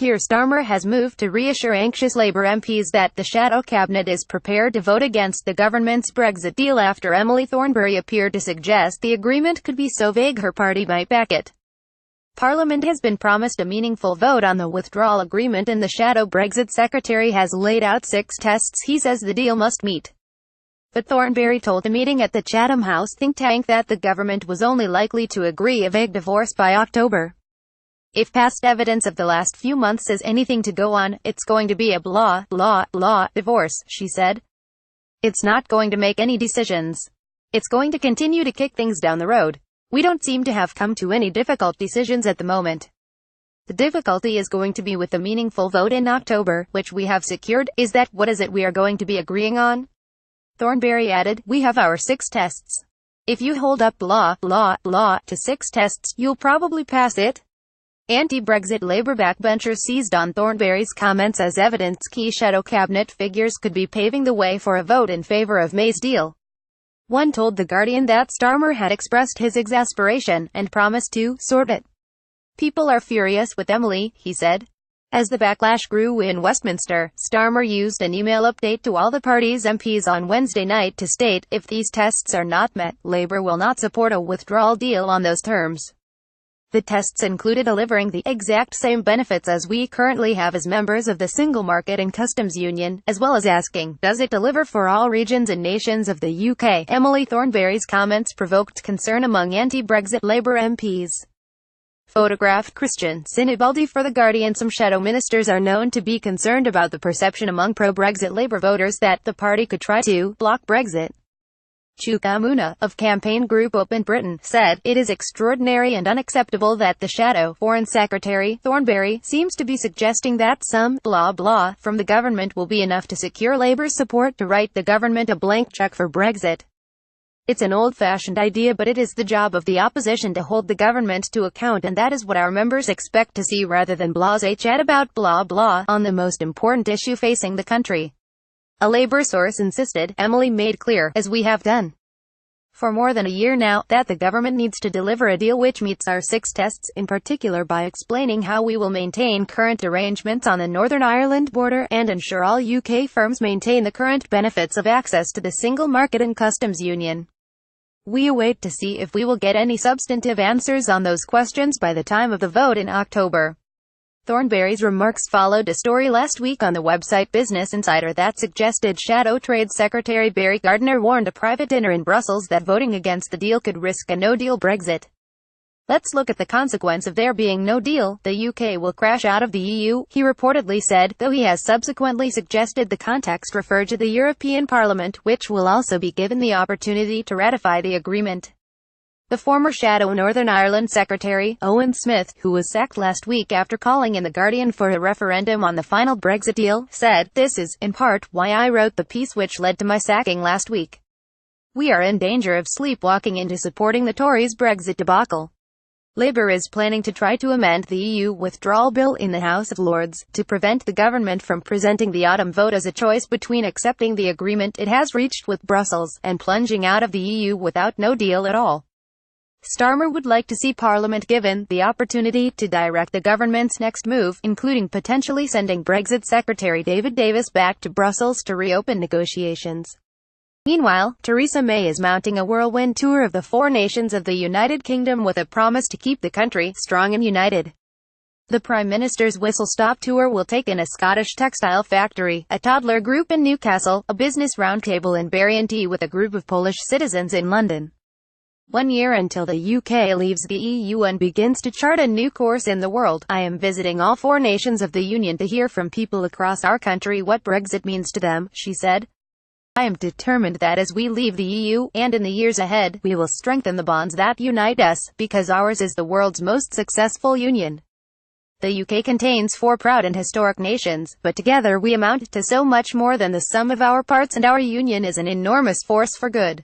Keir Starmer has moved to reassure anxious Labour MPs that the shadow cabinet is prepared to vote against the government's Brexit deal after Emily Thornberry appeared to suggest the agreement could be so vague her party might back it. Parliament has been promised a meaningful vote on the withdrawal agreement, and the shadow Brexit secretary has laid out 6 tests he says the deal must meet. But Thornberry told a meeting at the Chatham House think tank that the government was only likely to agree a vague divorce by October. If past evidence of the last few months is anything to go on, it's going to be a blah, blah, blah divorce, she said. It's not going to make any decisions. It's going to continue to kick things down the road. We don't seem to have come to any difficult decisions at the moment. The difficulty is going to be with the meaningful vote in October, which we have secured. Is that what is it we are going to be agreeing on? Thornberry added, we have our 6 tests. If you hold up blah, blah, blah to 6 tests, you'll probably pass it. Anti-Brexit Labour backbenchers seized on Thornberry's comments as evidence key shadow cabinet figures could be paving the way for a vote in favour of May's deal. One told The Guardian that Starmer had expressed his exasperation and promised to sort it. People are furious with Emily, he said. As the backlash grew in Westminster, Starmer used an email update to all the party's MPs on Wednesday night to state, if these tests are not met, Labour will not support a withdrawal deal on those terms. The tests included delivering the exact same benefits as we currently have as members of the Single Market and Customs Union, as well as asking, does it deliver for all regions and nations of the UK? Emily Thornberry's comments provoked concern among anti-Brexit Labour MPs. Photographed Christian Sinibaldi for The Guardian. Some shadow ministers are known to be concerned about the perception among pro-Brexit Labour voters that the party could try to block Brexit. Chuka Muna, of campaign group Open Britain, said, it is extraordinary and unacceptable that the shadow Foreign Secretary, Thornberry, seems to be suggesting that some blah blah from the government will be enough to secure Labour's support to write the government a blank cheque for Brexit. It's an old-fashioned idea, but it is the job of the opposition to hold the government to account, and that is what our members expect to see rather than blasé chat about blah blah on the most important issue facing the country. A Labour source insisted, Emily made clear, as we have done for more than a year now, that the government needs to deliver a deal which meets our 6 tests, in particular by explaining how we will maintain current arrangements on the Northern Ireland border, and ensure all UK firms maintain the current benefits of access to the Single Market and Customs Union. We await to see if we will get any substantive answers on those questions by the time of the vote in October. Thornberry's remarks followed a story last week on the website Business Insider that suggested Shadow Trade Secretary Barry Gardiner warned a private dinner in Brussels that voting against the deal could risk a no-deal Brexit. Let's look at the consequence of there being no deal. The UK will crash out of the EU, he reportedly said, though he has subsequently suggested the context referred to the European Parliament, which will also be given the opportunity to ratify the agreement. The former shadow Northern Ireland Secretary, Owen Smith, who was sacked last week after calling in The Guardian for a referendum on the final Brexit deal, said, this is, in part, why I wrote the piece which led to my sacking last week. We are in danger of sleepwalking into supporting the Tories' Brexit debacle. Labour is planning to try to amend the EU withdrawal bill in the House of Lords, to prevent the government from presenting the autumn vote as a choice between accepting the agreement it has reached with Brussels, and plunging out of the EU without no deal at all. Starmer would like to see Parliament given the opportunity to direct the government's next move, including potentially sending Brexit Secretary David Davis back to Brussels to reopen negotiations. Meanwhile, Theresa May is mounting a whirlwind tour of the 4 nations of the United Kingdom with a promise to keep the country strong and united. The Prime Minister's whistle-stop tour will take in a Scottish textile factory, a toddler group in Newcastle, a business roundtable in Barry and tea with a group of Polish citizens in London. 1 year until the UK leaves the EU and begins to chart a new course in the world, I am visiting all 4 nations of the Union to hear from people across our country what Brexit means to them, she said. I am determined that as we leave the EU, and in the years ahead, we will strengthen the bonds that unite us, because ours is the world's most successful union. The UK contains 4 proud and historic nations, but together we amount to so much more than the sum of our parts, and our union is an enormous force for good.